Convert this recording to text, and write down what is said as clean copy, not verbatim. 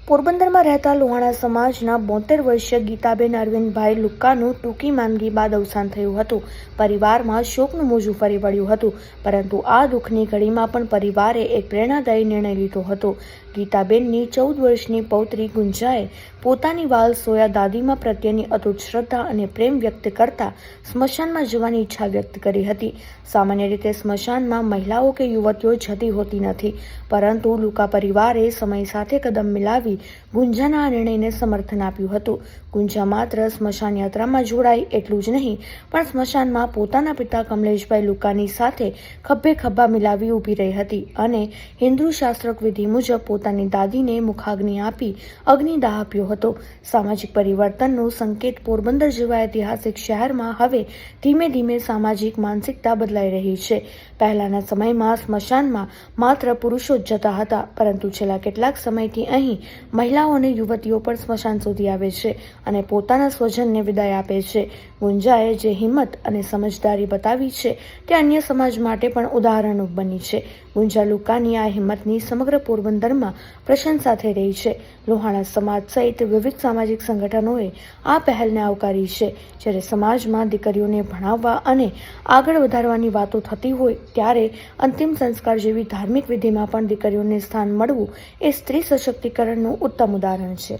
પોરબંદરમાં રહેતા લોહાણા સમાજના 72 વર્ષીય ગીતાબેન અરવિંદભાઈ લુક્કાનું ટૂંકી માંદગી બાદ અવસાન થયું હતું. પરિવારમાં શોકનું મોજું ફરી વળ્યું હતું, પરંતુ આ દુઃખની ઘડીમાં પણ પરિવારે એક પ્રેરણાદાયી નિર્ણય લીધો હતો. ગીતાબેનની 14 વર્ષની પૌત્રી ગુંજાએ પોતાની વાલ સોયા દાદીમા પ્રત્યેની અતૂટ શ્રદ્ધા અને પ્રેમ વ્યક્ત કરતા સ્મશાનમાં જવાની ઈચ્છા વ્યક્ત કરી હતી. સામાન્ય રીતે સ્મશાનમાં મહિલાઓ કે યુવતીઓ જતી હોતી નથી, પરંતુ લુકા પરિવારે સમય સાથે કદમ મિલાવી ગુંજાના આ નિર્ણયને સમર્થન આપ્યું હતું. ગુંજા માત્ર સ્મશાન યાત્રામાં જોડાઈ એટલું જ નહીં, પણ સ્મશાનમાં પોતાના પિતા કમલેશભાઈ લુકાની સાથે ખભે ખભા મિલાવી ઊભી રહી હતી અને હિન્દુ શાસ્ત્રોક્ત વિધિ મુજબ પોતાની દાદીને મુખાગ્નિ આપી અગ્નિદાહ આપ્યો હતો. સામાજિક પરિવર્તનનો સંકેત પોરબંદર જેવા ઐતિહાસિક શહેરમાં હવે ધીમે ધીમે સામાજિક માનસિકતા બદલાઈ રહી છે. પહેલાના સમયમાં સ્મશાનમાં માત્ર પુરુષો જ જતા હતા, પરંતુ છેલ્લા કેટલાક સમયથી અહીં મહિલાઓ અને યુવતીઓ પણ સ્મશાન સુધી આવે છે અને પોતાના સ્વજનને વિદાય આપે છે. ગુંજાએ જે હિંમત અને સમજદારી બતાવી છે તે અન્ય સમાજ માટે પણ ઉદાહરણરૂપ બની છે. ગુંજા લુકાની આ હિંમતની સમગ્ર પોરબંદરમાં પ્રશંસા થઈ રહી છે. લોહાણા સમાજ સહિત વિવિધ સામાજિક સંગઠનોએ આ પહેલને આવકારી છે. જ્યારે સમાજમાં દીકરીઓને ભણાવવા અને આગળ વધારવાની વાતો થતી હોય ત્યારે અંતિમ સંસ્કાર જેવી ધાર્મિક વિધિમાં પણ દીકરીઓને સ્થાન મળવું એ સ્ત્રી સશક્તિકરણનું ઉત્તમ ઉદાહરણ છે.